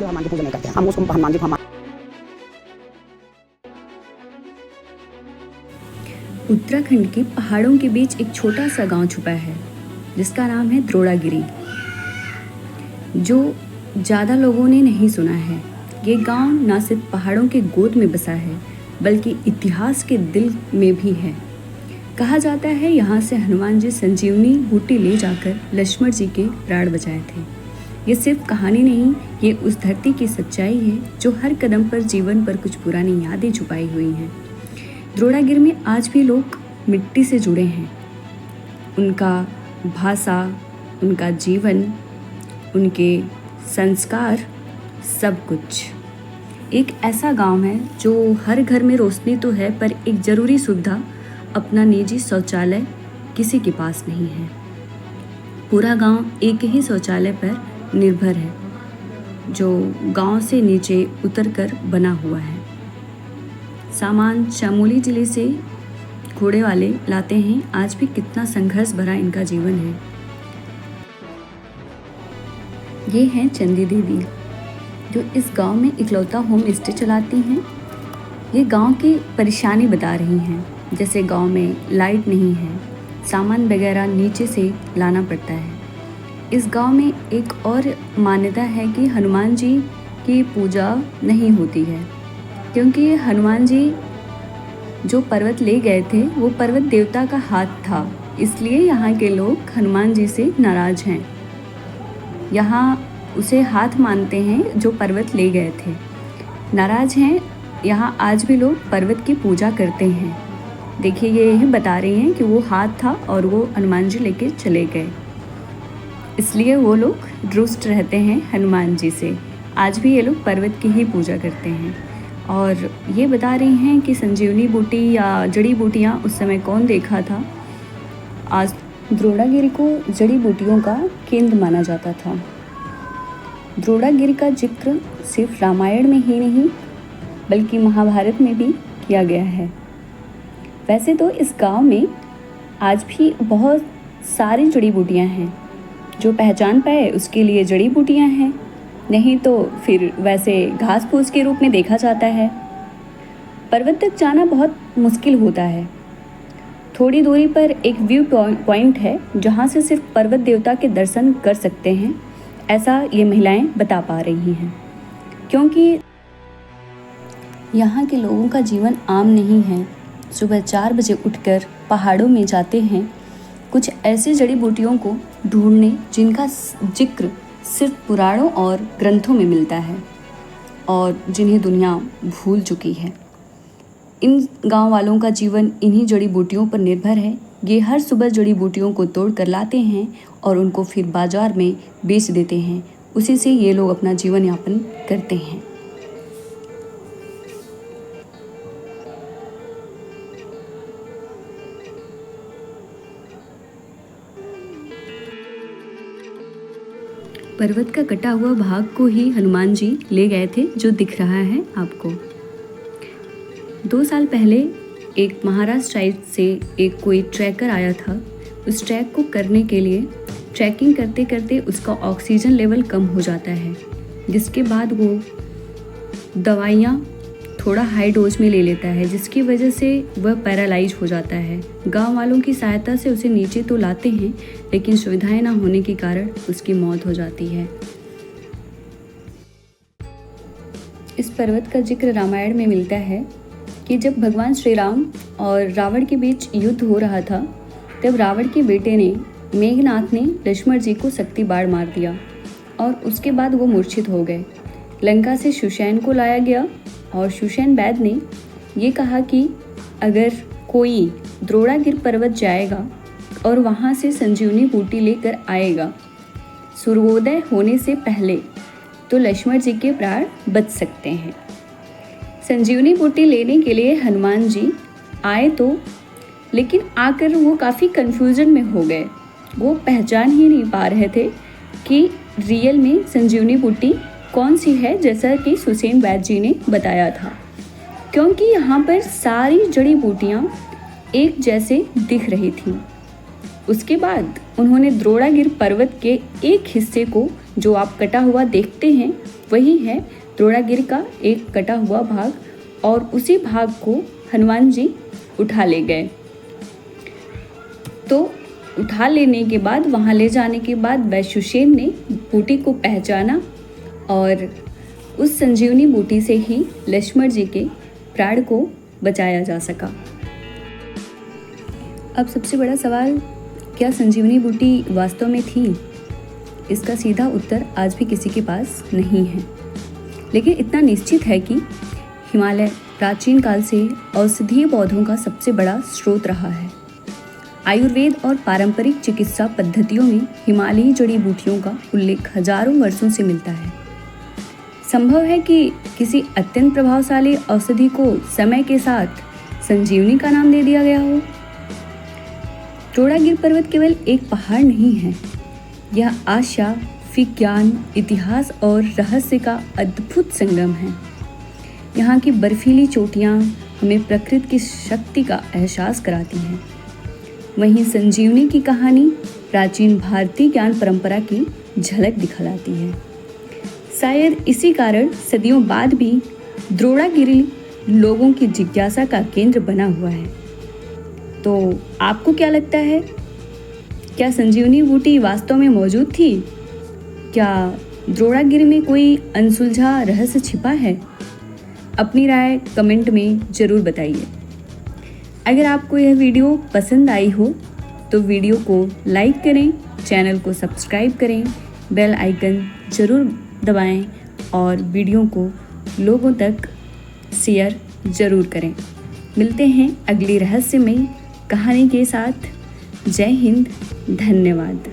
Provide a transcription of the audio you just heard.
सिर्फ हनुमान की पूजा नहीं करते हैं, हम उसको हनुमान जी को हनुमान। उत्तराखंड के पहाड़ों के बीच एक छोटा सा गांव छुपा है जिसका नाम है द्रोणागिरी, जो ज़्यादा लोगों ने नहीं सुना है। ये गांव न सिर्फ पहाड़ों के गोद में बसा है बल्कि इतिहास के दिल में भी है। कहा जाता है यहाँ से हनुमान जी संजीवनी बूटी ले जाकर लक्ष्मण जी के प्राण बचाए थे। ये सिर्फ कहानी नहीं, ये उस धरती की सच्चाई है जो हर कदम पर जीवन पर कुछ पुरानी यादें छुपाई हुई हैं। द्रोणागिरी में आज भी लोग मिट्टी से जुड़े हैं। उनका भाषा, उनका जीवन, उनके संस्कार, सब कुछ। एक ऐसा गांव है जो हर घर में रोशनी तो है पर एक ज़रूरी सुविधा, अपना निजी शौचालय किसी के पास नहीं है। पूरा गांव एक ही शौचालय पर निर्भर है जो गांव से नीचे उतरकर बना हुआ है। सामान चमोली जिले से घोड़े वाले लाते हैं। आज भी कितना संघर्ष भरा इनका जीवन है। ये हैं चंदी देवी जो इस गांव में इकलौता होम स्टे चलाती हैं। ये गांव की परेशानी बता रही हैं, जैसे गांव में लाइट नहीं है, सामान वगैरह नीचे से लाना पड़ता है। इस गांव में एक और मान्यता है कि हनुमान जी की पूजा नहीं होती है, क्योंकि हनुमान जी जो पर्वत ले गए थे वो पर्वत देवता का हाथ था, इसलिए यहाँ के लोग हनुमान जी से नाराज हैं। यहाँ उसे हाथ मानते हैं जो पर्वत ले गए थे, नाराज हैं। यहाँ आज भी लोग पर्वत की पूजा करते हैं। देखिए, ये यही बता रही हैं कि वो हाथ था और वो हनुमान जी लेके चले गए, इसलिए वो लोग रुष्ट रहते हैं हनुमान जी से। आज भी ये लोग पर्वत की ही पूजा करते हैं। और ये बता रही हैं कि संजीवनी बूटी या जड़ी बूटियाँ उस समय कौन देखा था। आज द्रोणागिरी को जड़ी बूटियों का केंद्र माना जाता था। द्रोणागिरी का जिक्र सिर्फ रामायण में ही नहीं बल्कि महाभारत में भी किया गया है। वैसे तो इस गांव में आज भी बहुत सारी जड़ी बूटियाँ हैं। जो पहचान पाए उसके लिए जड़ी बूटियाँ हैं, नहीं तो फिर वैसे घास फूस के रूप में देखा जाता है। पर्वत तक जाना बहुत मुश्किल होता है। थोड़ी दूरी पर एक व्यू पॉइंट है जहाँ से सिर्फ पर्वत देवता के दर्शन कर सकते हैं, ऐसा ये महिलाएं बता पा रही हैं। क्योंकि यहाँ के लोगों का जीवन आम नहीं है। सुबह 4 बजे उठकर पहाड़ों में जाते हैं कुछ ऐसी जड़ी बूटियों को ढूंढने जिनका जिक्र सिर्फ पुराणों और ग्रंथों में मिलता है और जिन्हें दुनिया भूल चुकी है। इन गांव वालों का जीवन इन्हीं जड़ी बूटियों पर निर्भर है। ये हर सुबह जड़ी बूटियों को तोड़ कर लाते हैं और उनको फिर बाजार में बेच देते हैं। उसी से ये लोग अपना जीवन यापन करते हैं। पर्वत का कटा हुआ भाग को ही हनुमान जी ले गए थे, जो दिख रहा है आपको। 2 साल पहले एक महाराष्ट्र साइड से एक कोई ट्रैकर आया था। उस ट्रैक को करने के लिए ट्रैकिंग करते करते उसका ऑक्सीजन लेवल कम हो जाता है, जिसके बाद वो दवाइयाँ थोड़ा हाई डोज में ले लेता है, जिसकी वजह से वह पैरालाइज हो जाता है। गांव वालों की सहायता से उसे नीचे तो लाते हैं, लेकिन सुविधाएं ना होने के कारण उसकी मौत हो जाती है। इस पर्वत का जिक्र रामायण में मिलता है कि जब भगवान श्री राम और रावण के बीच युद्ध हो रहा था, तब रावण के बेटे ने मेघनाथ ने लक्ष्मण जी को शक्ति बाण मार दिया और उसके बाद वो मूर्छित हो गए। लंका से सुषैण को लाया गया और सुषैण वैद्य ने ये कहा कि अगर कोई द्रोणागिरी पर्वत जाएगा और वहाँ से संजीवनी बूटी लेकर आएगा सूर्योदय होने से पहले, तो लक्ष्मण जी के प्राण बच सकते हैं। संजीवनी बूटी लेने के लिए हनुमान जी आए तो, लेकिन आकर वो काफ़ी कन्फ्यूजन में हो गए। वो पहचान ही नहीं पा रहे थे कि रियल में संजीवनी बूटी कौन सी है, जैसा कि सुषैण वैद्य जी ने बताया था, क्योंकि यहाँ पर सारी जड़ी बूटियाँ एक जैसे दिख रही थीं। उसके बाद उन्होंने द्रोणागिरी पर्वत के एक हिस्से को, जो आप कटा हुआ देखते हैं, वही है द्रोणागिरी का एक कटा हुआ भाग, और उसी भाग को हनुमान जी उठा ले गए। तो उठा लेने के बाद, वहाँ ले जाने के बाद वैशुषेन ने बूटी को पहचाना और उस संजीवनी बूटी से ही लक्ष्मण जी के प्राण को बचाया जा सका। अब सबसे बड़ा सवाल, क्या संजीवनी बूटी वास्तव में थी? इसका सीधा उत्तर आज भी किसी के पास नहीं है, लेकिन इतना निश्चित है कि हिमालय प्राचीन काल से औषधीय पौधों का सबसे बड़ा स्रोत रहा है। आयुर्वेद और पारंपरिक चिकित्सा पद्धतियों में हिमालयी जड़ी बूटियों का उल्लेख हजारों वर्षों से मिलता है। संभव है कि किसी अत्यंत प्रभावशाली औषधि को समय के साथ संजीवनी का नाम दे दिया गया हो। द्रोणागिरी पर्वत केवल एक पहाड़ नहीं है, यह आशा, विज्ञान, इतिहास और रहस्य का अद्भुत संगम है। यहाँ की बर्फीली चोटियाँ हमें प्रकृति की शक्ति का एहसास कराती हैं। वहीं संजीवनी की कहानी प्राचीन भारतीय ज्ञान परंपरा की झलक दिखलाती है। शायद इसी कारण सदियों बाद भी द्रोणागिरी लोगों की जिज्ञासा का केंद्र बना हुआ है। तो आपको क्या लगता है, क्या संजीवनी बूटी वास्तव में मौजूद थी? क्या द्रोणागिरी में कोई अनसुलझा रहस्य छिपा है? अपनी राय कमेंट में ज़रूर बताइए। अगर आपको यह वीडियो पसंद आई हो तो वीडियो को लाइक करें, चैनल को सब्सक्राइब करें, बेल आइकन ज़रूर दबाएं और वीडियो को लोगों तक शेयर ज़रूर करें। मिलते हैं अगली रहस्यमयी कहानी के साथ। जय हिंद, धन्यवाद।